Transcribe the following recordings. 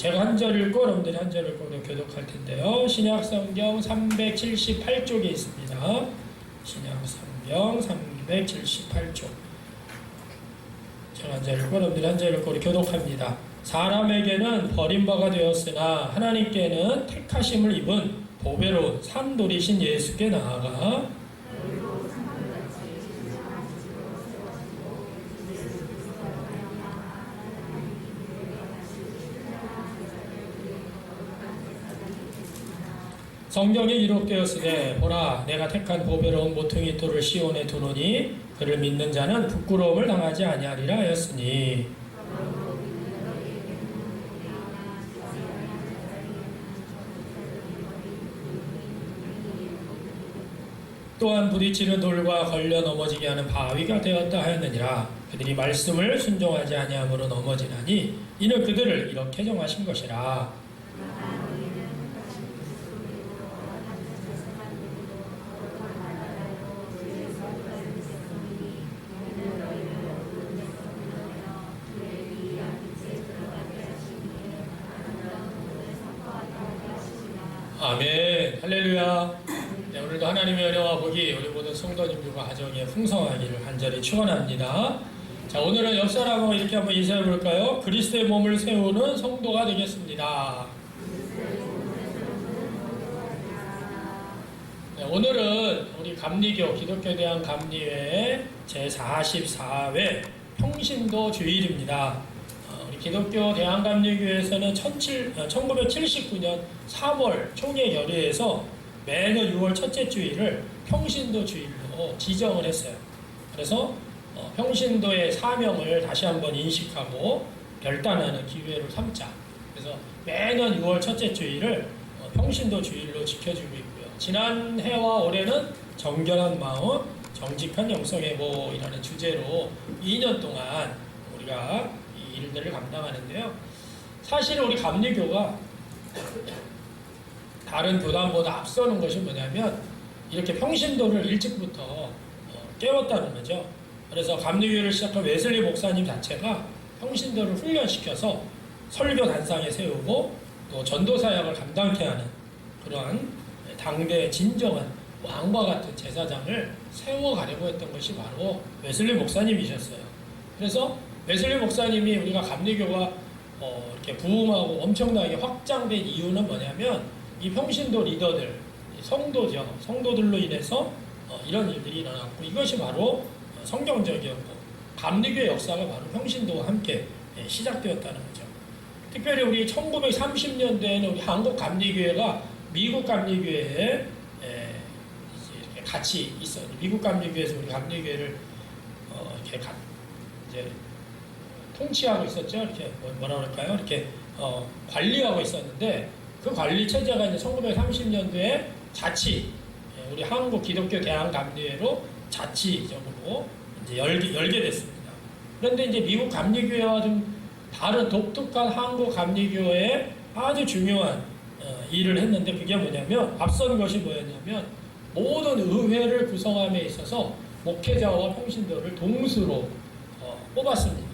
제가 한 절 읽고 여러분들이 한 절 읽고 교독할 텐데요. 신약성경 378쪽에 있습니다. 신약성경 378쪽. 제가 한 절 읽고 여러분들이 한 절 읽고 교독합니다. 사람에게는 버림바가 되었으나 하나님께는 택하심을 입은 보배로운 산돌이신 예수께 나아가 성경에 기록되었으되 보라 내가 택한 보배로운 모퉁이 돌을 시온에 두노니 그를 믿는 자는 부끄러움을 당하지 아니하리라 하였으니 또한 부딪히는 돌과 걸려 넘어지게 하는 바위가 되었다 하였느니라. 그들이 말씀을 순종하지 아니함으로 넘어지나니 이는 그들을 이렇게 정하신 것이라. 아멘. 할렐루야. 네, 오늘도 하나님의 은혜와 복이 우리 모든 성도님들과 가정에 풍성하기를 간절히 축원합니다. 자, 오늘은 옆 사람하고 이렇게 한번 인사해 볼까요? 그리스도의 몸을 세우는 성도가 되겠습니다. 네, 오늘은 우리 감리교 기독교에 대한 감리회 제44회 평신도 주일입니다. 우리 기독교 대한감리교에서는 1979년 3월 총회 결의에서 매년 6월 첫째 주일을 평신도 주일로 지정을 했어요. 그래서 평신도의 사명을 다시 한번 인식하고 결단하는 기회로 삼자. 그래서 매년 6월 첫째 주일을 평신도 주일로 지켜주고 있고요. 지난 해와 올해는 정결한 마음, 정직한 영성회복이라는 주제로 2년 동안 우리가 이 일들을 감당하는데요. 사실 우리 감리교가 다른 교단보다 앞서는 것이 뭐냐면 이렇게 평신도를 일찍부터 깨웠다는 거죠. 그래서 감리교를 시작한 웨슬리 목사님 자체가 평신도를 훈련시켜서 설교 단상에 세우고 또 전도사역을 감당케 하는 그러한 당대의 진정한 왕과 같은 제사장을 세워가려고 했던 것이 바로 웨슬리 목사님이셨어요. 그래서 웨슬리 목사님이 우리가 감리교가 이렇게 부흥하고 엄청나게 확장된 이유는 뭐냐면 이 평신도 리더들, 성도죠. 성도들로 인해서 이런 일들이 일어났고 이것이 바로 성경적이었고 감리교의 역사가 바로 평신도와 함께 시작되었다는 거죠. 특별히 우리 1930년대에는 우리 한국 감리교회가 미국 감리교회에 이렇게 같이 있어요. 미국 감리교회에서 우리 감리교회를 이렇게 이제 통치하고 있었죠. 이렇게 뭐라 그럴까요? 이렇게 관리하고 있었는데 그 관리 체제가 이제 1930년도에 자치, 우리 한국 기독교 대한감리회로 자치적으로 이제 열게 됐습니다. 그런데 이제 미국 감리교회와 좀 다른 독특한 한국 감리교회에 아주 중요한 일을 했는데 그게 뭐냐면 앞선 것이 뭐였냐면 모든 의회를 구성함에 있어서 목회자와 평신도를 동수로 뽑았습니다.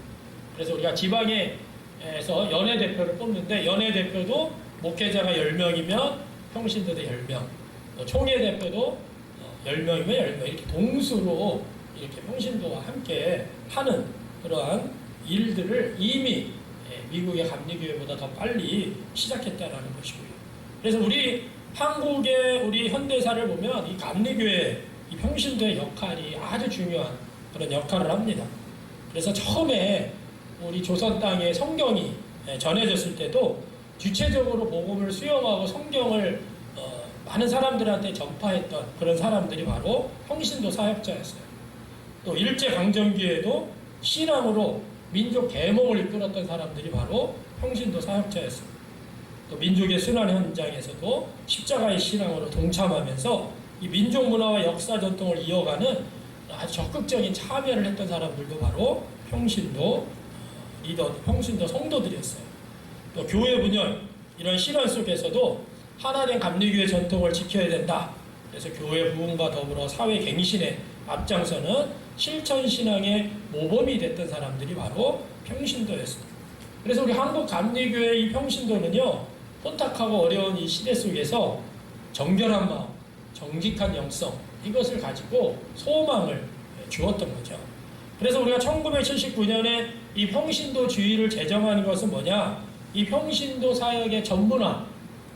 그래서 우리가 지방에서 연회 대표를 뽑는데 연회 대표도 목회자가 10명이면 평신도도 10명, 총회 대표도 10명이면 10명 이렇게 동수로 이렇게 평신도와 함께 하는 그러한 일들을 이미 미국의 감리교회보다 더 빨리 시작했다라는 것이고요. 그래서 우리 한국의 우리 현대사를 보면 이 감리교회, 이 평신도의 역할이 아주 중요한 그런 역할을 합니다. 그래서 처음에 우리 조선 땅에 성경이 전해졌을 때도 주체적으로 복음을 수용하고 성경을 많은 사람들한테 전파했던 그런 사람들이 바로 평신도 사역자였어요. 또 일제강점기에도 신앙으로 민족 계몽을 이끌었던 사람들이 바로 평신도 사역자였어요. 또 민족의 순환 현장에서도 십자가의 신앙으로 동참하면서 이 민족 문화와 역사 전통을 이어가는 아주 적극적인 참여를 했던 사람들도 바로 평신도 리더, 평신도 성도들이었어요. 또 교회 분열, 이런 실현 속에서도 하나된 감리교회 전통을 지켜야 된다. 그래서 교회 부흥과 더불어 사회 갱신에 앞장서는 실천신앙의 모범이 됐던 사람들이 바로 평신도였습니다. 그래서 우리 한국 감리교회 이 평신도는요, 혼탁하고 어려운 이 시대 속에서 정결한 마음, 정직한 영성, 이것을 가지고 소망을 주었던 거죠. 그래서 우리가 1979년에 이 평신도주의를 제정하는 것은 뭐냐? 이 평신도 사역의 전문화,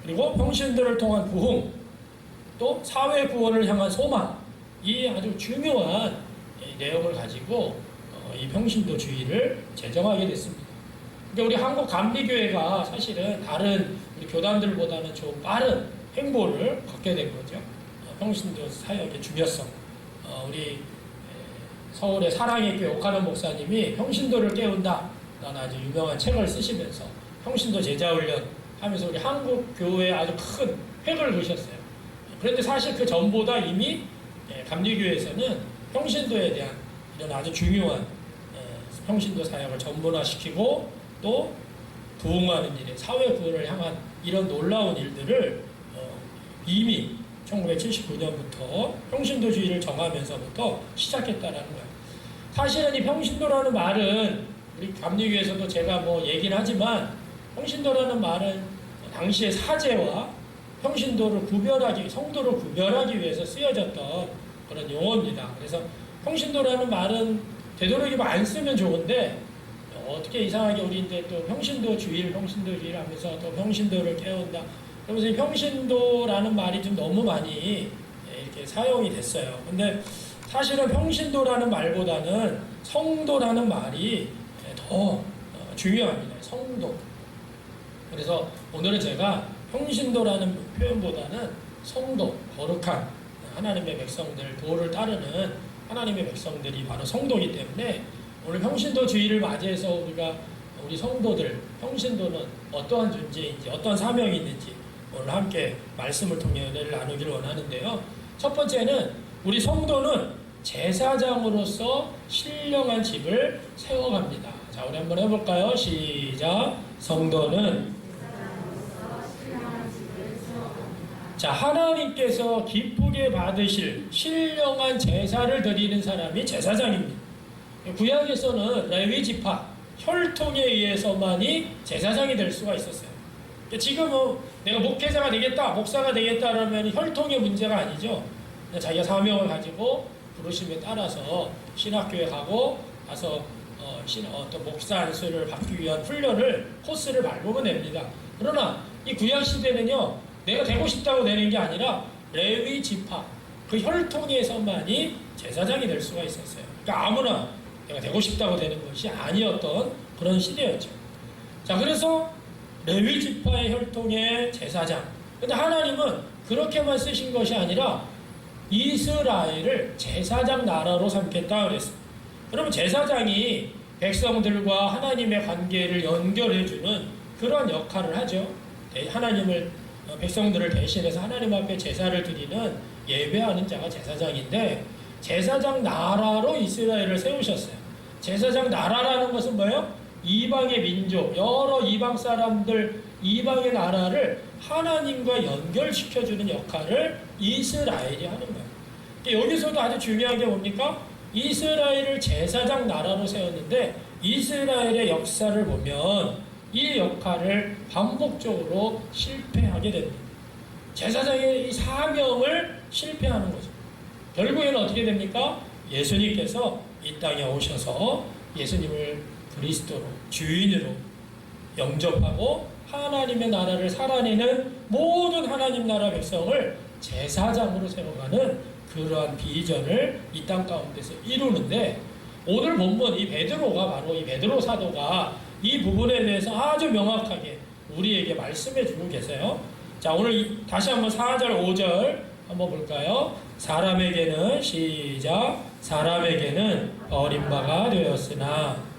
그리고 평신도를 통한 부흥, 또 사회 구원을 향한 소망, 이 아주 중요한 내용을 가지고 이 평신도주의를 제정하게 됐습니다. 그러니까 우리 한국 감리교회가 사실은 다른 우리 교단들보다는 좀 빠른 행보를 갖게 된 거죠. 평신도 사역의 중요성. 우리 서울의 사랑의 교회 옥하는 목사님이 평신도를 깨운다 라는 아주 유명한 책을 쓰시면서 평신도 제자훈련 하면서 우리 한국 교회에 아주 큰 획을 그으셨어요. 그런데 사실 그 전보다 이미 감리교회에서는 평신도에 대한 이런 아주 중요한 평신도 사역을 전문화시키고 또 부흥하는 일에 사회 구원을 향한 이런 놀라운 일들을 이미 1979년부터 평신도주의를 정하면서부터 시작했다라는 거예요. 사실은 이 평신도라는 말은 우리 감리교에서도 제가 뭐 얘기는 하지만 평신도라는 말은 당시의 사제와 평신도를 구별하기, 성도를 구별하기 위해서 쓰여졌던 그런 용어입니다. 그래서 평신도라는 말은 되도록이면 안 쓰면 좋은데 어떻게 이상하게 우리 이제 또 평신도주의를 하면서 또 평신도를 깨운다. 그러면서 이 평신도라는 말이 좀 너무 많이 이렇게 사용이 됐어요. 근데 사실은 평신도라는 말보다는 성도라는 말이 더 중요합니다. 성도. 그래서 오늘은 제가 평신도라는 표현보다는 성도, 거룩한 하나님의 백성들, 도를 따르는 하나님의 백성들이 바로 성도이기 때문에 오늘 평신도주의를 맞이해서 우리 성도들, 평신도는 어떠한 존재인지, 어떤 사명이 있는지 오늘 함께 말씀을 통해 은혜를 나누기를 원하는데요. 첫 번째는 우리 성도는 제사장으로서 신령한 집을 세워갑니다. 자, 우리 한번 해볼까요? 시작. 성도는 자, 하나님께서 기쁘게 받으실 신령한 제사를 드리는 사람이 제사장입니다. 구약에서는 레위 지파, 혈통에 의해서만이 제사장이 될 수가 있었어요. 지금은 내가 목회자가 되겠다, 목사가 되겠다 그러면 혈통의 문제가 아니죠. 자기가 사명을 가지고 부르심에 따라서 신학교에 가서 어떤 목사 안수를 받기 위한 훈련을 코스를 밟으면 됩니다. 그러나 이 구약 시대는요, 내가 되고 싶다고 되는 게 아니라 레위 지파, 그 혈통에서만이 제사장이 될 수가 있었어요. 그러니까 아무나 내가 되고 싶다고 되는 것이 아니었던 그런 시대였죠. 자, 그래서 레위 지파의 혈통의 제사장. 근데 하나님은 그렇게만 쓰신 것이 아니라 이스라엘을 제사장 나라로 삼겠다 그랬어요. 여러분, 제사장이 백성들과 하나님의 관계를 연결해주는 그런 역할을 하죠. 백성들을 대신해서 하나님 앞에 제사를 드리는 예배하는 자가 제사장인데, 제사장 나라로 이스라엘을 세우셨어요. 제사장 나라라는 것은 뭐예요? 이방의 민족, 여러 이방 사람들, 이방의 나라를 하나님과 연결시켜주는 역할을 이스라엘이 하는 거예요. 여기서도 아주 중요한 게 뭡니까? 이스라엘을 제사장 나라로 세웠는데 이스라엘의 역사를 보면 이 역할을 반복적으로 실패하게 됩니다. 제사장의 이 사명을 실패하는 거죠. 결국에는 어떻게 됩니까? 예수님께서 이 땅에 오셔서 예수님을 그리스도로, 주인으로 영접하고 하나님의 나라를 살아내는 모든 하나님 나라 백성을 제사장으로 세워가는 그러한 비전을 이 땅 가운데서 이루는데, 오늘 본문 이 베드로가 바로 이 베드로 사도가 이 부분에 대해서 아주 명확하게 우리에게 말씀해 주고 계세요. 자, 오늘 다시 한번 4절 5절 한번 볼까요? 사람에게는 시작. 사람에게는 버림바가 되었으나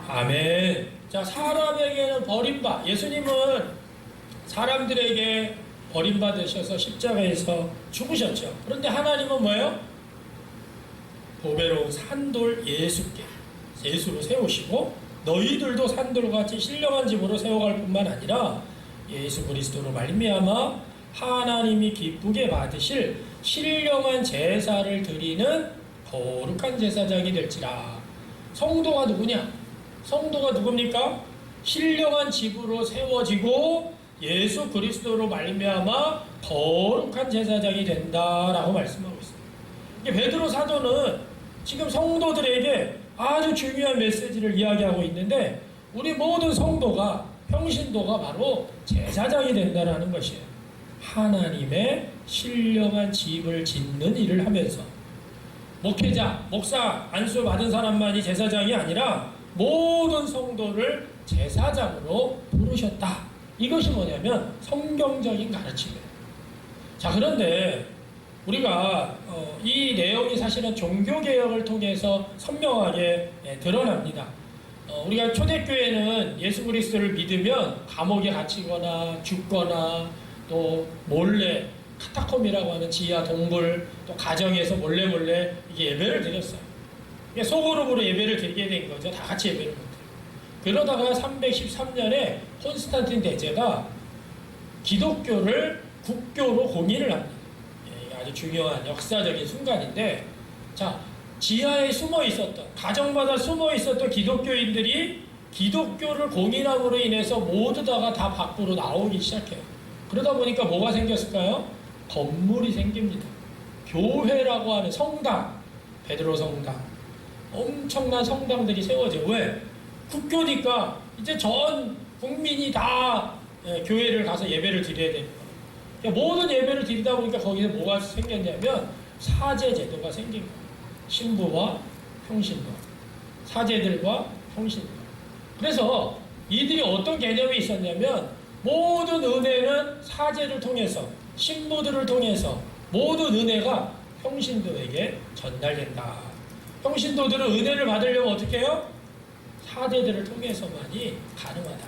아멘. 자, 사람에게는 버림바. 예수님은 사람들에게 버림받으셔서 십자가에서 죽으셨죠. 그런데 하나님은 뭐예요? 보배로운 산돌 예수로 세우시고 너희들도 산들같이 신령한 집으로 세워갈 뿐만 아니라 예수 그리스도로 말미암아 하나님이 기쁘게 받으실 신령한 제사를 드리는 거룩한 제사장이 될지라. 성도가 누구냐? 성도가 누굽니까? 신령한 집으로 세워지고 예수 그리스도로 말미암아 거룩한 제사장이 된다라고 말씀하고 있습니다. 이게 베드로 사도는 지금 성도들에게 아주 중요한 메시지를 이야기하고 있는데, 우리 모든 성도가, 평신도가 바로 제사장이 된다는 것이에요. 하나님의 신령한 집을 짓는 일을 하면서 목회자, 목사, 안수 받은 사람만이 제사장이 아니라 모든 성도를 제사장으로 부르셨다. 이것이 뭐냐면 성경적인 가르침이에요. 자, 그런데 우리가 이 내용이 사실은 종교개혁을 통해서 선명하게 드러납니다. 우리가 초대교회는 예수 그리스도를 믿으면 감옥에 갇히거나 죽거나 또 몰래 카타콤이라고 하는 지하 동굴, 또 가정에서 몰래 이게 예배를 드렸어요. 소그룹으로 예배를 드리게 된 거죠. 다 같이 예배를 못해요. 그러다가 313년에 콘스탄틴 대제가 기독교를 국교로 공인을 합니다. 아주 중요한 역사적인 순간인데, 자, 지하에 숨어 있었던, 가정마다 숨어 있었던 기독교인들이 기독교를 공인함으로 인해서 모두 다 밖으로 나오기 시작해요. 그러다 보니까 뭐가 생겼을까요? 건물이 생깁니다. 교회라고 하는 성당, 베드로 성당, 엄청난 성당들이 세워져요. 왜? 국교니까 이제 전 국민이 다 교회를 가서 예배를 드려야 되는 거예요. 그러니까 모든 예배를 드리다 보니까 거기서 뭐가 생겼냐면 사제 제도가 생긴 거예요. 신부와 평신도, 사제들과 평신도. 그래서 이들이 어떤 개념이 있었냐면, 모든 은혜는 사제를 통해서, 신부들을 통해서 모든 은혜가 평신도에게 전달된다. 평신도들은 은혜를 받으려면 어떻게 해요? 사제들을 통해서만이 가능하다.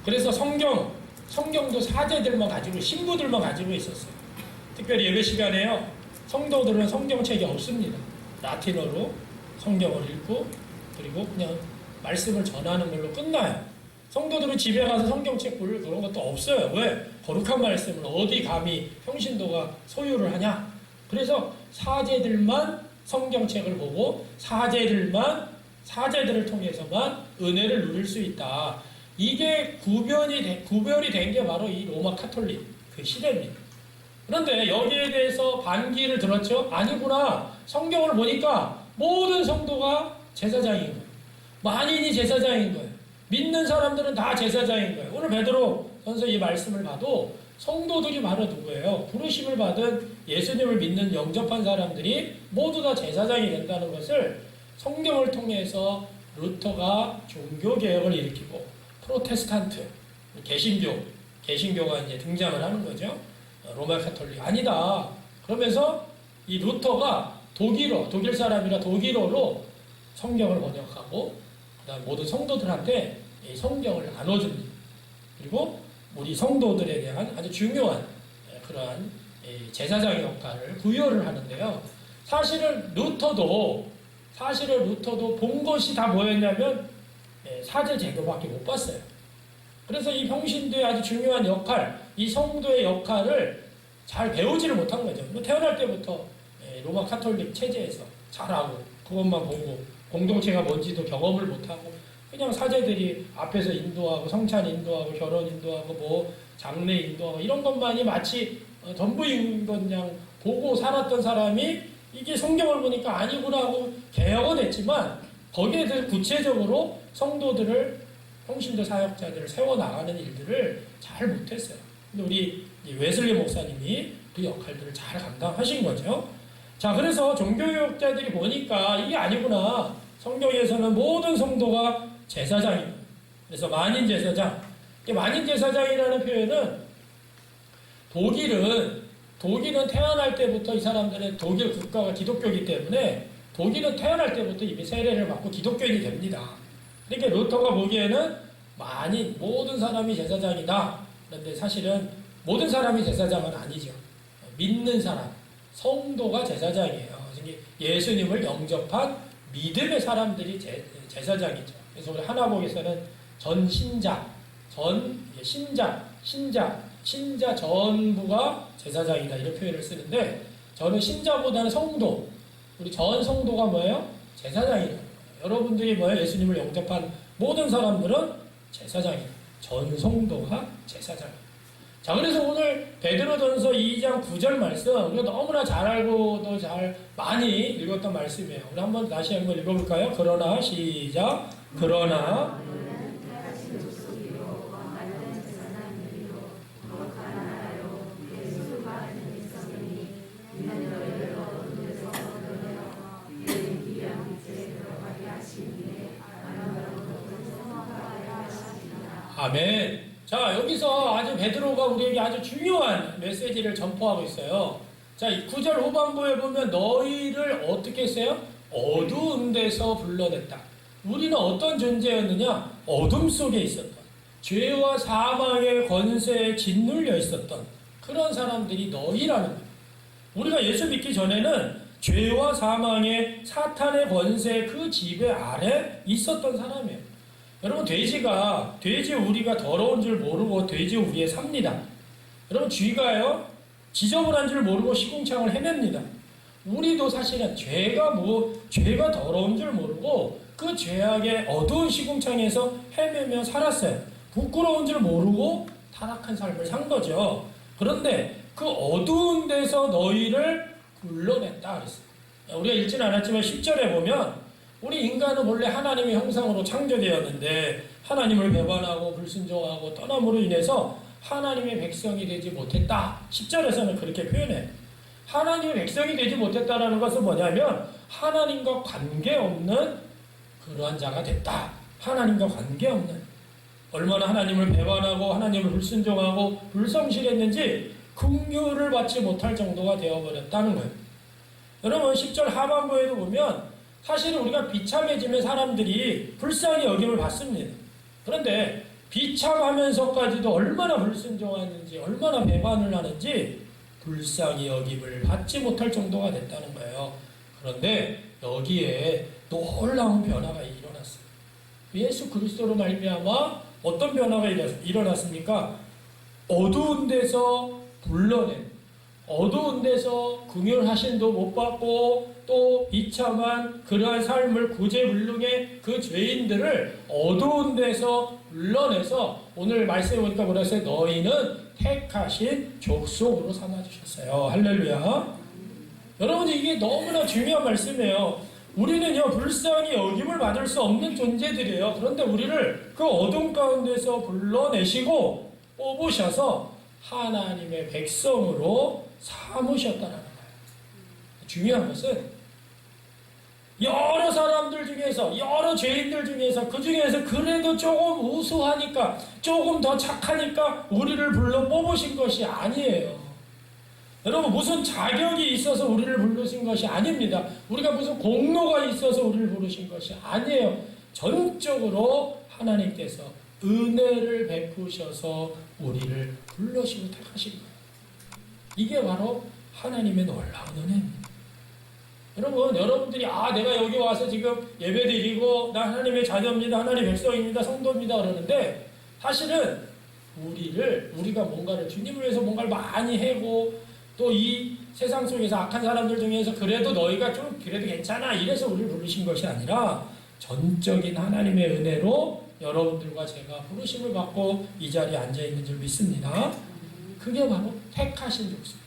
그래서 성경도 사제들만 가지고, 신부들만 가지고 있었어요. 특별히 예배 시간에요, 성도들은 성경책이 없습니다. 라틴어로 성경을 읽고 그리고 그냥 말씀을 전하는 걸로 끝나요. 성도들은 집에 가서 성경책 볼 그런 것도 없어요. 왜? 거룩한 말씀을 어디 감히 평신도가 소유를 하냐? 그래서 사제들만 성경책을 보고 사제들을 통해서만 은혜를 누릴 수 있다. 이게 구별이 된 게 바로 이 로마 카톨릭 그 시대입니다. 그런데 여기에 대해서 반기를 들었죠? 아니구나. 성경을 보니까 모든 성도가 제사장인 거예요. 만인이 제사장인 거예요. 믿는 사람들은 다 제사장인 거예요. 오늘 베드로 선서 이 말씀을 봐도 성도들이 바로 누구예요? 부르심을 받은 예수님을 믿는 영접한 사람들이 모두 다 제사장이 된다는 것을 성경을 통해서 루터가 종교개혁을 일으키고 프로테스탄트, 개신교가 이제 등장을 하는 거죠. 로마 카톨릭 아니다. 그러면서 이 루터가 독일 사람이라 독일어로 성경을 번역하고 그다음 모든 성도들한테 이 성경을 나눠줍니다. 그리고 우리 성도들에 대한 아주 중요한 그러한 제사장의 역할을 부여를 하는데요. 사실은 루터도 본 것이 다 뭐였냐면 사제 제도밖에 못 봤어요. 그래서 이 평신도의 아주 중요한 역할, 이 성도의 역할을 잘 배우지를 못한 거죠. 태어날 때부터 로마 카톨릭 체제에서 자라고 그것만 보고 공동체가 뭔지도 경험을 못하고 그냥 사제들이 앞에서 인도하고 성찬 인도하고 결혼 인도하고 뭐 장례 인도하고 이런 것만이 마치 전부인 것 그냥 보고 살았던 사람이 이게 성경을 보니까 아니구나 하고 개혁은 했지만 거기에 대해 구체적으로 성도들을 평신도 사역자들을 세워나가는 일들을 잘 못했어요. 근데 우리 웨슬리 목사님이 그 역할들을 잘 감당하신 거죠. 자, 그래서 종교개혁자들이 보니까 이게 아니구나. 성경에서는 모든 성도가 제사장입니다. 그래서 만인 제사장. 만인 제사장이라는 표현은 독일은 태어날 때부터 이 사람들은 독일 국가가 기독교이기 때문에 독일은 태어날 때부터 이미 세례를 받고 기독교인이 됩니다. 그러니까 루터가 보기에는 모든 사람이 제사장이다. 그런데 사실은 모든 사람이 제사장은 아니죠. 믿는 사람, 성도가 제사장이에요. 예수님을 영접한 믿음의 사람들이 제사장이죠. 그래서 우리 하나복에서는 전신자, 신자 전부가 제사장이다 이런 표현을 쓰는데 저는 신자보다는 성도, 우리 전 성도가 뭐예요? 제사장이다. 여러분들이 뭐예요? 예수님을 영접한 모든 사람들은 제사장이다. 전 성도가 제사장이다. 자, 그래서 오늘 베드로전서 2장 9절 말씀 우리가 너무나 잘 알고도 잘 많이 읽었던 말씀이에요. 우리 한번 다시 한번 읽어볼까요? 그러나 시작. 그러나 아멘. 자, 여기서 아주 베드로가 우리에게 아주 중요한 메시지를 전포하고 있어요. 자, 이 9절 후반부에 보면 너희를 어떻게 했어요? 어두운 데서 불러냈다. 우리는 어떤 존재였느냐? 어둠 속에 있었던, 죄와 사망의 권세에 짓눌려 있었던 그런 사람들이 너희라는 거예요. 우리가 예수 믿기 전에는 죄와 사망의 사탄의 권세 그 지배 아래 있었던 사람이에요. 여러분, 돼지 우리가 더러운 줄 모르고 돼지 우리에 삽니다. 여러분, 쥐가요, 지저분한 줄 모르고 시궁창을 헤맵니다. 우리도 사실은 죄가 더러운 줄 모르고 그 죄악의 어두운 시궁창에서 헤매며 살았어요. 부끄러운 줄 모르고 타락한 삶을 산 거죠. 그런데 그 어두운 데서 너희를 불러냈다 그랬어요. 우리가 읽지는 않았지만 10절에 보면 우리 인간은 원래 하나님의 형상으로 창조되었는데 하나님을 배반하고 불순종하고 떠남으로 인해서 하나님의 백성이 되지 못했다. 10절에서는 그렇게 표현해요. 하나님의 백성이 되지 못했다라는 것은 뭐냐면 하나님과 관계없는 그러한 자가 됐다. 하나님과 관계없는, 얼마나 하나님을 배반하고 하나님을 불순종하고 불성실했는지 긍휼을 받지 못할 정도가 되어버렸다는 거예요. 여러분, 10절 하반부에도 보면 사실은 우리가 비참해지면 사람들이 불쌍히 여김을 받습니다. 그런데 비참하면서까지도 얼마나 불순종하는지, 얼마나 배반을 하는지 불쌍히 여김을 받지 못할 정도가 됐다는 거예요. 그런데 여기에 놀라운 변화가 일어났어요. 예수 그리스도로 말미암아 어떤 변화가 일어났습니까? 어두운 데서 불러낸, 어두운 데서 긍휼하심도 못 받고 또 비참한 그러한 삶을 구제불능의 그 죄인들을 어두운 데서 불러내서 오늘 말씀해 보니까 뭐라 했어요? 너희는 택하신 족속으로 삼아주셨어요. 할렐루야. 여러분, 이게 너무나 중요한 말씀이에요. 우리는요, 불쌍히 여김을 받을 수 없는 존재들이에요. 그런데 우리를 그 어둠 가운데서 불러내시고 뽑으셔서 하나님의 백성으로 삼으셨다는 거예요. 중요한 것은 여러 사람들 중에서, 여러 죄인들 중에서, 그 중에서 그래도 조금 우수하니까, 조금 더 착하니까 우리를 불러 뽑으신 것이 아니에요. 여러분, 무슨 자격이 있어서 우리를 부르신 것이 아닙니다. 우리가 무슨 공로가 있어서 우리를 부르신 것이 아니에요. 전적으로 하나님께서 은혜를 베푸셔서 우리를 불러시고 택하신 거예요. 이게 바로 하나님의 놀라운 은혜입니다. 여러분들이 내가 여기 와서 지금 예배드리고 나 하나님의 자녀입니다, 하나님의 백성입니다, 성도입니다 그러는데 사실은 우리가 뭔가를 주님을 위해서 뭔가를 많이 하고 또 이 세상 속에서 악한 사람들 중에서 그래도 너희가 좀 그래도 괜찮아 이래서 우리를 부르신 것이 아니라 전적인 하나님의 은혜로 여러분들과 제가 부르심을 받고 이 자리에 앉아있는 줄 믿습니다. 그게 바로 택하신 족속.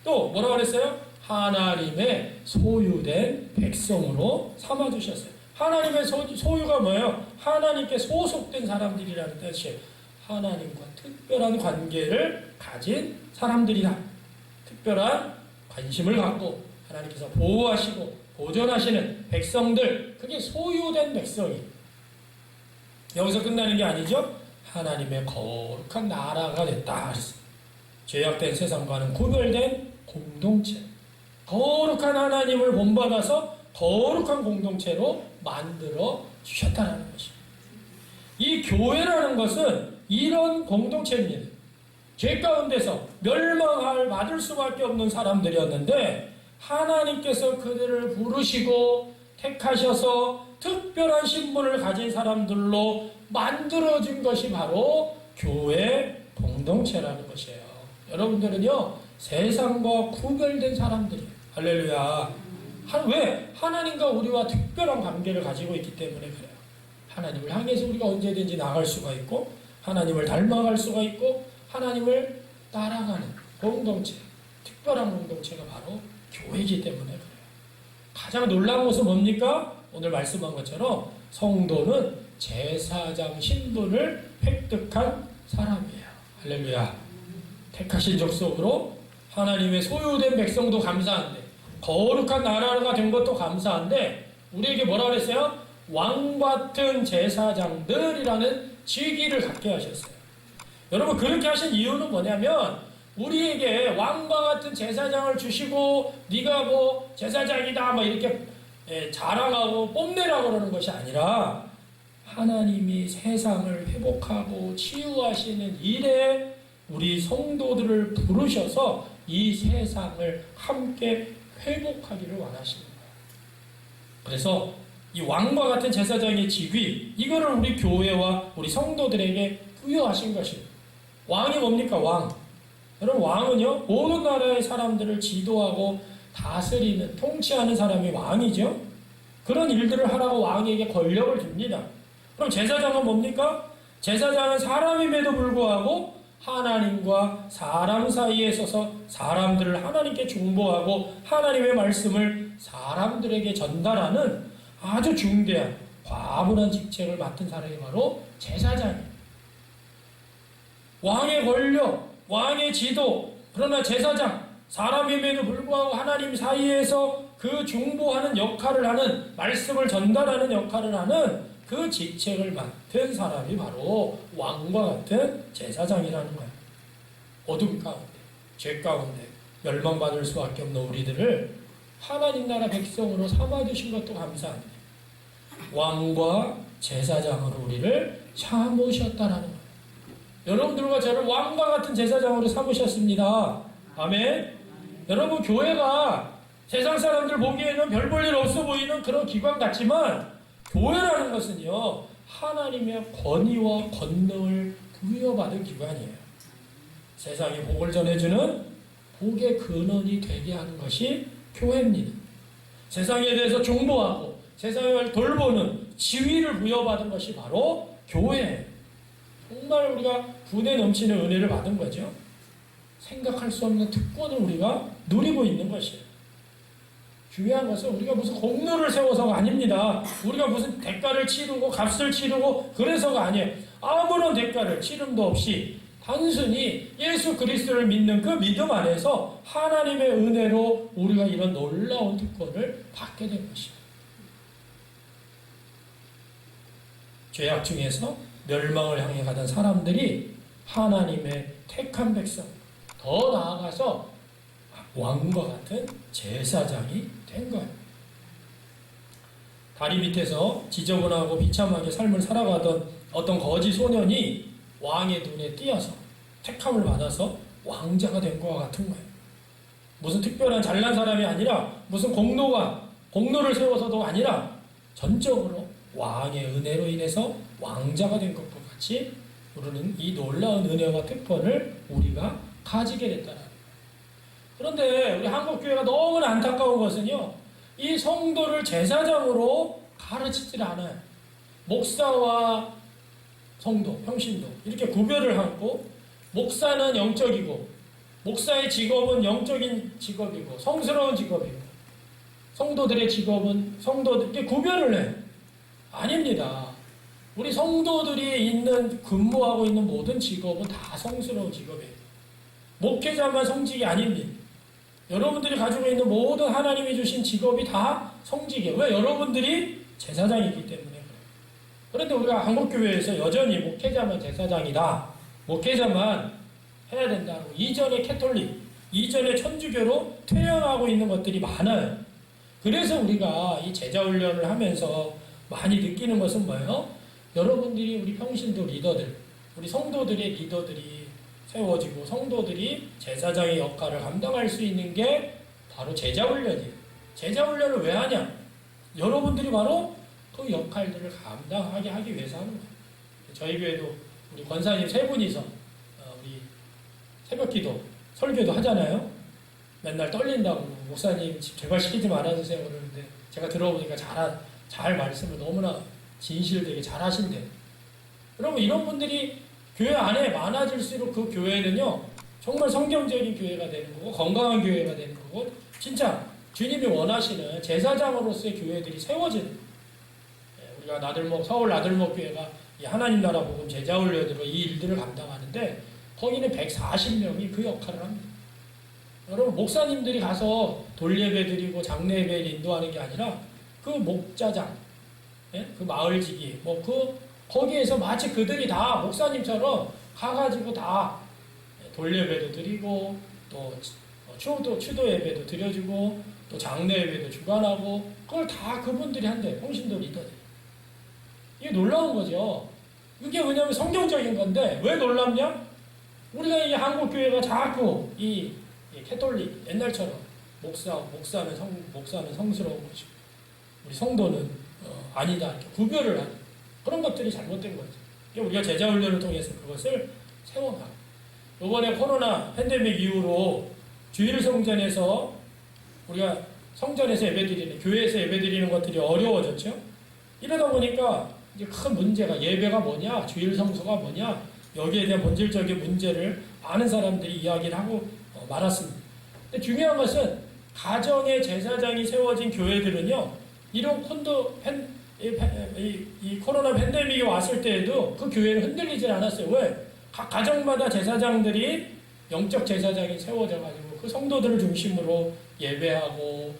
또 뭐라고 그랬어요? 하나님의 소유된 백성으로 삼아주셨어요. 하나님의 소유가 뭐예요? 하나님께 소속된 사람들이라는 뜻이에요. 하나님과 특별한 관계를 가진 사람들이다. 특별한 관심을 갖고 하나님께서 보호하시고 보존하시는 백성들, 그게 소유된 백성이에요. 여기서 끝나는 게 아니죠. 하나님의 거룩한 나라가 됐다. 죄악된 세상과는 구별된 공동체, 거룩한 하나님을 본받아서 거룩한 공동체로 만들어 주셨다는 것입니다. 이 교회라는 것은 이런 공동체입니다. 죄 가운데서 맞을 수밖에 없는 사람들이었는데 하나님께서 그들을 부르시고 택하셔서 특별한 신분을 가진 사람들로 만들어진 것이 바로 교회 공동체라는 것이에요. 여러분들은요, 세상과 구별된 사람들이에요. 할렐루야. 왜? 하나님과 우리와 특별한 관계를 가지고 있기 때문에 그래요. 하나님을 향해서 우리가 언제든지 나갈 수가 있고, 하나님을 닮아갈 수가 있고, 하나님을 따라가는 공동체, 특별한 공동체가 바로 교회이기 때문에 그래요. 가장 놀라운 것은 뭡니까? 오늘 말씀한 것처럼 성도는 제사장 신분을 획득한 사람이에요. 할렐루야. 택하신 족속으로 하나님의 소유된 백성도 감사한데, 거룩한 나라가 된 것도 감사한데, 우리에게 뭐라 그랬어요? 왕같은 제사장들이라는 직위를 갖게 하셨어요. 여러분, 그렇게 하신 이유는 뭐냐면, 우리에게 왕과 같은 제사장을 주시고 네가 뭐 제사장이다 막 이렇게 자랑하고 뽐내라고 그러는 것이 아니라, 하나님이 세상을 회복하고 치유하시는 일에 우리 성도들을 부르셔서 이 세상을 함께 회복하기를 원하시는 거예요. 그래서 이 왕과 같은 제사장의 직위, 이거를 우리 교회와 우리 성도들에게 부여하신 것입니다. 왕이 뭡니까? 왕. 여러분, 왕은요, 모든 나라의 사람들을 지도하고 다스리는, 통치하는 사람이 왕이죠. 그런 일들을 하라고 왕에게 권력을 줍니다. 그럼 제사장은 뭡니까? 제사장은 사람임에도 불구하고 하나님과 사람 사이에 서서 사람들을 하나님께 중보하고 하나님의 말씀을 사람들에게 전달하는 아주 중대한 과분한 직책을 맡은 사람이 바로 제사장이에요. 왕의 권력, 왕의 지도, 그러나 제사장, 사람임에도 불구하고 하나님 사이에서 그 중보하는 역할을 하는, 말씀을 전달하는 역할을 하는 그 직책을 맡은 사람이 바로 왕과 같은 제사장이라는 거예요. 어둠 가운데, 죄 가운데 멸망받을 수밖에 없는 우리들을 하나님 나라 백성으로 삼아주신 것도 감사합니다. 왕과 제사장으로 우리를 삼으셨다라는 거예요. 여러분들과 저를 왕과 같은 제사장으로 삼으셨습니다. 아멘. 여러분, 교회가 세상 사람들 보기에는 별 볼 일 없어 보이는 그런 기관 같지만, 교회라는 것은요, 하나님의 권위와 권능을 부여받은 기관이에요. 세상에 복을 전해주는 복의 근원이 되게 하는 것이 교회입니다. 세상에 대해서 중보하고 세상을 돌보는 지위를 부여받은 것이 바로 교회예요. 정말 우리가 분에 넘치는 은혜를 받은 거죠. 생각할 수 없는 특권을 우리가 누리고 있는 것이에요. 중요한 것은 우리가 무슨 공로를 세워서가 아닙니다. 우리가 무슨 대가를 치르고 값을 치르고 그래서가 아니에요. 아무런 대가를 치름도 없이 단순히 예수 그리스도를 믿는 그 믿음 안에서 하나님의 은혜로 우리가 이런 놀라운 특권을 받게 된 것이에요. 죄악 중에서 멸망을 향해 가던 사람들이 하나님의 택한 백성, 더 나아가서 왕과 같은 제사장이 된 거예요. 다리 밑에서 지저분하고 비참하게 삶을 살아가던 어떤 거지 소년이 왕의 눈에 띄어서 택함을 받아서 왕자가 된 것과 같은 거예요. 무슨 특별한 잘난 사람이 아니라, 무슨 공로를 세워서도 아니라, 전적으로 왕의 은혜로 인해서 왕자가 된 것과 같이 우리는 이 놀라운 은혜와 특권을 우리가 가지게 됐다는 거예요. 그런데 우리 한국교회가 너무나 안타까운 것은요, 이 성도를 제사장으로 가르치질 않아요. 목사와 성도, 평신도 이렇게 구별을 하고, 목사는 영적이고 목사의 직업은 영적인 직업이고 성스러운 직업이고, 성도들의 직업은 성도들께 구별을 해요. 아닙니다. 우리 성도들이 근무하고 있는 모든 직업은 다 성스러운 직업이에요. 목회자만 성직이 아닙니다. 여러분들이 가지고 있는 모든 하나님이 주신 직업이 다 성직이에요. 왜? 여러분들이 제사장이기 때문에 그래요. 그런데 우리가 한국교회에서 여전히 목회자만 제사장이다, 목회자만 해야 된다고, 이전에 캐톨릭, 이전에 천주교로 퇴행하고 있는 것들이 많아요. 그래서 우리가 이 제자훈련을 하면서 많이 느끼는 것은 뭐예요? 여러분들이, 우리 평신도 리더들, 우리 성도들의 리더들이 세워지고 성도들이 제사장의 역할을 감당할 수 있는 게 바로 제자훈련이에요. 제자훈련을 왜 하냐? 여러분들이 바로 그 역할들을 감당하게 하기 위해서 하는 거예요. 저희 교회도 우리 권사님 세 분이서 우리 새벽기도, 설교도 하잖아요. 맨날 떨린다고 목사님 제발 시키지 말아주세요 그러는데 제가 들어보니까 잘 말씀을 너무나 진실되게 잘 하신대요. 여러분 이런 분들이 교회 안에 많아질수록 그 교회는요 정말 성경적인 교회가 되는 거고 건강한 교회가 되는 거고 진짜 주님이 원하시는 제사장으로서의 교회들이 세워지는 우리가 서울 나들목 교회가 이 하나님 나라 복음 제자 훈련으로 이 일들을 감당하는데 거기는 140명이 그 역할을 합니다. 여러분 목사님들이 가서 돌예배 드리고 장례 예배를 인도하는 게 아니라 그 목자장, 그 마을지기, 거기에서 마치 그들이 다 목사님처럼 가가지고 다 돌예배도 드리고 또 추도 예배도 드려주고 또 장례 예배도 주관하고 그걸 다 그분들이 한대요. 평신도 리더들이. 이게 놀라운 거죠. 이게 왜냐하면 성경적인 건데 왜 놀랍냐? 우리가 이 한국 교회가 자꾸 이 캐톨릭 옛날처럼 목사는 성스러운 것이고 우리 성도는 아니다 이렇게 구별을 하는 그런 것들이 잘못된 거죠. 우리가 제자 훈련을 통해서 그것을 세워나가. 이번에 코로나 팬데믹 이후로 주일 성전에서 우리가 성전에서 예배드리는 교회에서 예배드리는 것들이 어려워졌죠. 이러다 보니까 이제 큰 문제가 예배가 뭐냐, 주일 성수가 뭐냐 여기에 대한 본질적인 문제를 많은 사람들이 이야기를 하고 말았습니다. 근데 중요한 것은 가정의 제사장이 세워진 교회들은요 이런 이 코로나 팬데믹이 왔을 때에도 그 교회는 흔들리질 않았어요. 왜? 각 가정마다 제사장들이 영적 제사장이 세워져가지고 그 성도들을 중심으로 예배하고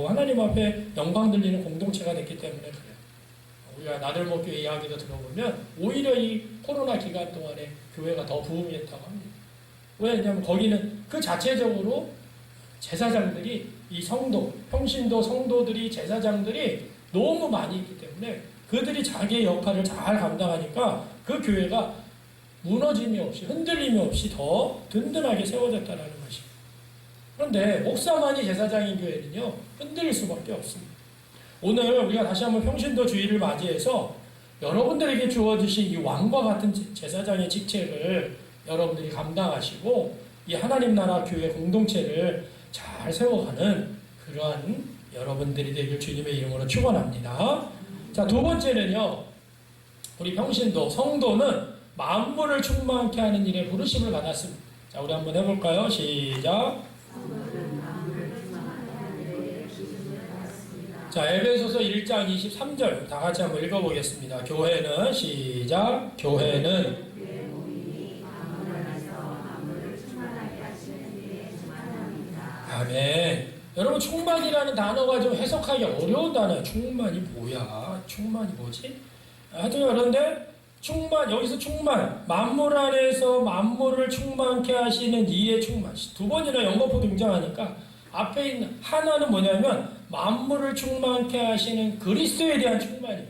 하나님 앞에 영광 들리는 공동체가 됐기 때문에 그래요. 우리가 나들목 교회 이야기도 들어보면 오히려 이 코로나 기간 동안에 교회가 더 부흥이 했다고 합니다. 왜냐하면 거기는 그 자체적으로 제사장들이 이 평신도 성도들이 제사장들이 너무 많이 있기 때문에 그들이 자기의 역할을 잘 감당하니까 그 교회가 무너짐이 없이 흔들림이 없이 더 든든하게 세워졌다는 것입니다. 그런데 목사만이 제사장인 교회는요 흔들릴 수밖에 없습니다. 오늘 우리가 다시 한번 평신도 주일을 맞이해서 여러분들에게 주어주신 이 왕과 같은 제사장의 직책을 여러분들이 감당하시고 이 하나님 나라 교회 공동체를 잘 세워가는 그러한 여러분들이 되길 주님의 이름으로 축원합니다. 자, 두 번째는요. 우리 평신도 성도는 만물을 충만케 하는 일에 부르심을 받았습니다. 자, 우리 한번 해볼까요? 시작. 자, 에베소서 1장 23절 다 같이 한번 읽어보겠습니다. 교회는 시작. 교회는 아멘. 여러분 충만이라는 단어가 좀 해석하기 어려운 단어예요. 충만이 뭐야? 충만이 뭐지? 하여튼 그런데 여기서 충만, 만물 안에서 만물을 충만케 하시는 이의 충만. 두 번이나 영거포 등장하니까 앞에 있는 하나는 뭐냐면 만물을 충만케 하시는 그리스도에 대한 충만이에요.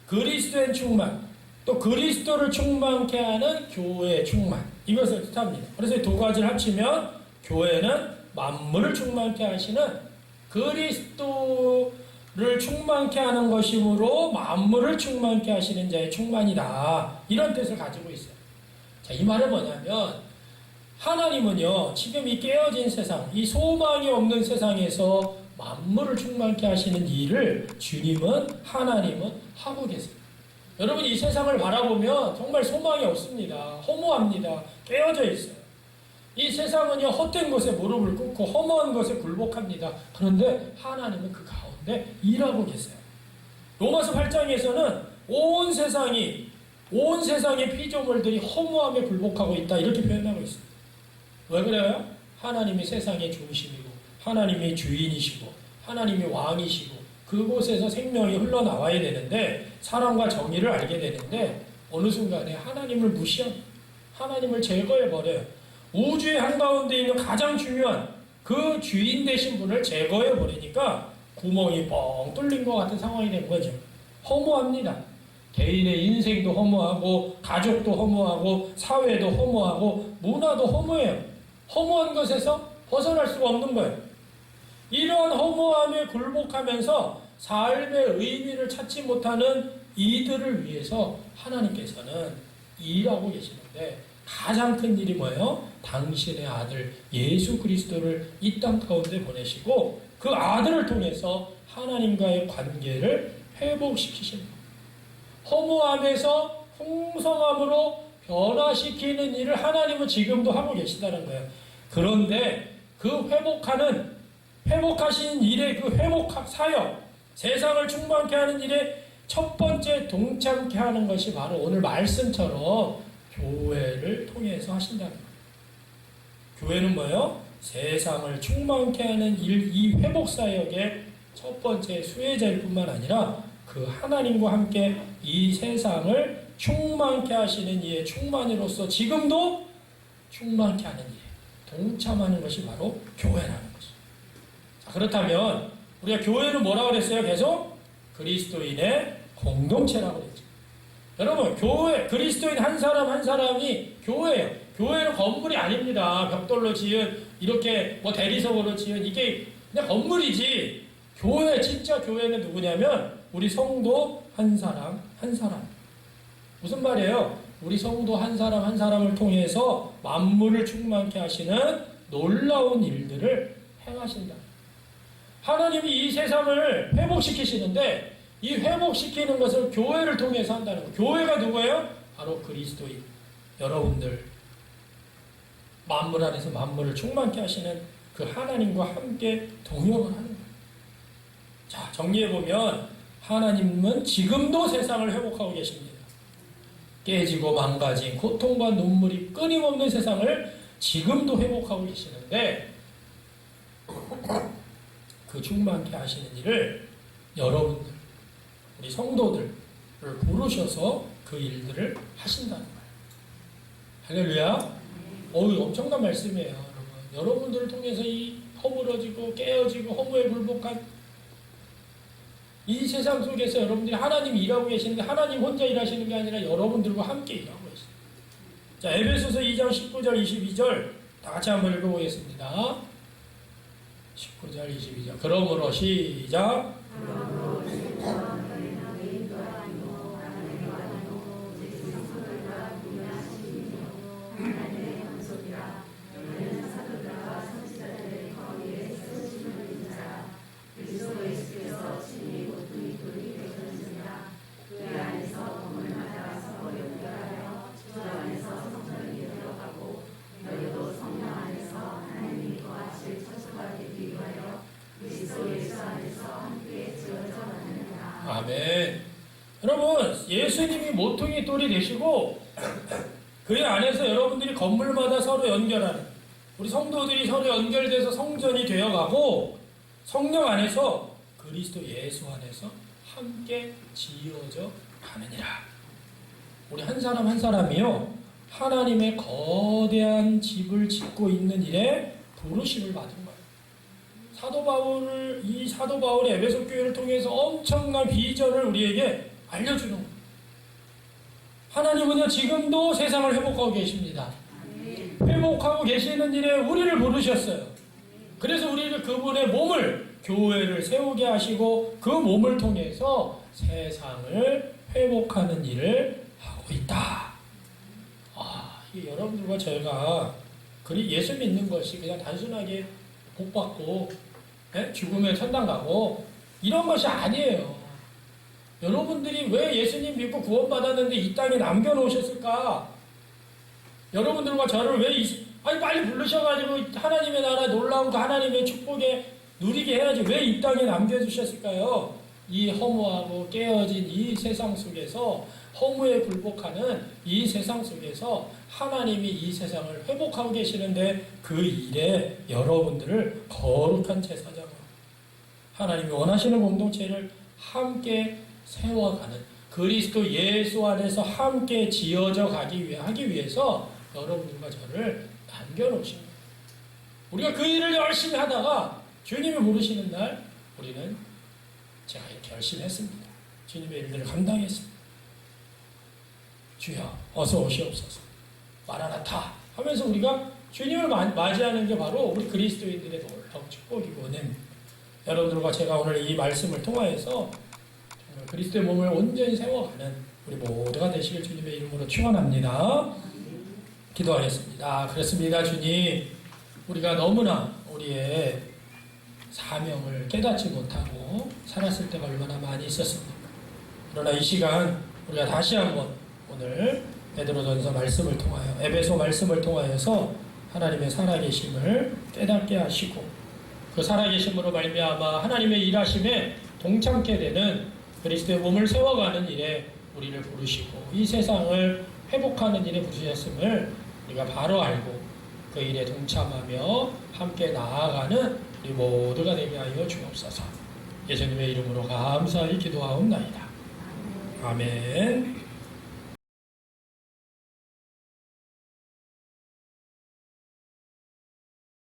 그리스도의 충만. 또 그리스도를 충만케 하는 교회의 충만. 이것을 뜻합니다. 그래서 이 두 가지를 합치면 교회는 만물을 충만케 하시는 그리스도를 충만케 하는 것이므로 만물을 충만케 하시는 자의 충만이다. 이런 뜻을 가지고 있어요. 자, 이 말은 뭐냐면 하나님은요 지금 이 깨어진 세상, 이 소망이 없는 세상에서 만물을 충만케 하시는 일을 하나님은 하고 계세요. 여러분 이 세상을 바라보면 정말 소망이 없습니다. 허무합니다. 깨어져 있어요. 이 세상은요 헛된 것에 무릎을 꿇고 허무한 것에 굴복합니다. 그런데 하나님은 그 가운데 일하고 계세요. 로마서 8장에서는 온 세상의 피조물들이 허무함에 굴복하고 있다 이렇게 표현하고 있습니다. 왜 그래요? 하나님이 세상의 중심이고 하나님이 주인이시고 하나님이 왕이시고 그곳에서 생명이 흘러나와야 되는데 사랑과 정의를 알게 되는데 어느 순간에 하나님을 무시합니다. 하나님을 제거해버려요. 우주의 한가운데 있는 가장 중요한 그 주인 되신 분을 제거해버리니까 구멍이 뻥 뚫린 것 같은 상황이 된 거죠. 허무합니다. 개인의 인생도 허무하고 가족도 허무하고 사회도 허무하고 문화도 허무해요. 허무한 것에서 벗어날 수가 없는 거예요. 이러한 허무함에 굴복하면서 삶의 의미를 찾지 못하는 이들을 위해서 하나님께서는 일하고 계시는데 가장 큰 일이 뭐예요? 당신의 아들 예수 그리스도를 이 땅 가운데 보내시고 그 아들을 통해서 하나님과의 관계를 회복시키시는 거예요. 허무함에서 풍성함으로 변화시키는 일을 하나님은 지금도 하고 계시다는 거예요. 그런데 그 회복하시는 일의 그 회복 사역, 세상을 충만케 하는 일에 첫 번째 동참케 하는 것이 바로 오늘 말씀처럼 교회를 통해서 하신다는 거예요. 교회는 뭐예요? 세상을 충만케 하는 일, 이 회복 사역의 첫 번째 수혜자일 뿐만 아니라 그 하나님과 함께 이 세상을 충만케 하시는 이의 충만이로서 지금도 충만케 하는 일에 동참하는 것이 바로 교회라는 것이죠. 자, 그렇다면 우리가 교회는 뭐라고 그랬어요? 계속 그리스도인의 공동체라고 그랬죠. 여러분, 교회, 그리스도인 한 사람 한 사람이 교회예요. 교회는 건물이 아닙니다. 벽돌로 지은, 이렇게 뭐 대리석으로 지은, 이게 그냥 건물이지. 교회, 진짜 교회는 누구냐면 우리 성도 한 사람 한 사람. 무슨 말이에요? 우리 성도 한 사람 한 사람을 통해서 만물을 충만케 하시는 놀라운 일들을 행하신다. 하나님이 이 세상을 회복시키시는데 이 회복시키는 것을 교회를 통해서 한다는 거예요. 교회가 누구예요? 바로 그리스도인. 여러분들. 만물 안에서 만물을 충만케 하시는 그 하나님과 함께 동역을 하는 거예요. 자, 정리해보면 하나님은 지금도 세상을 회복하고 계십니다. 깨지고 망가진 고통과 눈물이 끊임없는 세상을 지금도 회복하고 계시는데 그 충만케 하시는 일을 여러분들, 우리 성도들을 부르셔서 그 일들을 하신다는 거예요. 할렐루야. 엄청난 말씀이에요. 여러분들을 통해서 이 허물어지고 깨어지고 허무에 굴복한 이 세상 속에서 여러분들이 하나님이 일하고 계시는데 하나님 혼자 일하시는 게 아니라 여러분들과 함께 일하고 계십니다. 자, 에베소서 2장 19절 22절 다 같이 한번 읽어보겠습니다. 19절 22절 그러므로 시작. 아멘. 여러분, 예수님이 모퉁이 돌이 되시고 그의 안에서 여러분들이 건물마다 서로 연결하는, 우리 성도들이 서로 연결돼서 성전이 되어가고 성령 안에서 그리스도 예수 안에서 함께 지어져 가느니라. 우리 한 사람 한 사람이요 하나님의 거대한 집을 짓고 있는 일에 부르심을 받은 거예요. 사도 바울의 에베소 교회를 통해서 엄청난 비전을 우리에게 알려주는 거예요. 하나님은요 지금도 세상을 회복하고 계십니다. 회복하고 계시는 일에 우리를 부르셨어요. 그래서 우리를 그분의 몸을, 교회를 세우게 하시고 그 몸을 통해서 세상을 회복하는 일을 하고 있다. 이게 여러분들과 저희가 예수 믿는 것이 그냥 단순하게 복받고 죽음에 천당 가고 이런 것이 아니에요. 여러분들이 왜 예수님 믿고 구원받았는데 이 땅에 남겨놓으셨을까? 여러분들과 저를 왜 빨리 부르셔가지고 하나님의 나라 놀라운 그 하나님의 축복에 누리게 해야지 왜 이 땅에 남겨주셨을까요? 이 허무하고 깨어진 이 세상 속에서 허무에 굴복하는 이 세상 속에서 하나님이 이 세상을 회복하고 계시는데 그 일에 여러분들을 거룩한 제사장으로 하나님이 원하시는 공동체를 함께 세워가는 그리스도 예수 안에서 함께 지어져 하기 위해서 여러분들과 저를 남겨놓으신 거예요. 우리가 그 일을 열심히 하다가 주님이 부르시는 날 우리는 제가 이렇게 열심히 했습니다. 주님의 일들을 감당했습니다. 주여 어서 오시옵소서 마라나타 하면서 우리가 주님을 맞이하는 게 바로 우리 그리스도인들의 놀라운 축복이고 은혜입니다. 여러분들과 제가 오늘 이 말씀을 통하여서 정말 그리스도의 몸을 온전히 세워가는 우리 모두가 되시길 주님의 이름으로 축원합니다. 기도하겠습니다. 그렇습니다. 주님, 우리가 너무나 우리의 사명을 깨닫지 못하고 살았을 때가 얼마나 많이 있었습니까? 그러나 이 시간 우리가 다시 한번 오늘 베드로전서 말씀을 통하여, 에베소 말씀을 통하여서 하나님의 살아계심을 깨닫게 하시고 그 살아계심으로 말미암아 하나님의 일하심에 동참케 되는 그리스도의 몸을 세워가는 일에 우리를 부르시고 이 세상을 회복하는 일에 부르셨음을 우리가 바로 알고 그 일에 동참하며 함께 나아가는 우리 모두가 되게 하여 주옵소서. 예수님의 이름으로 감사히 기도하옵나이다. 아멘.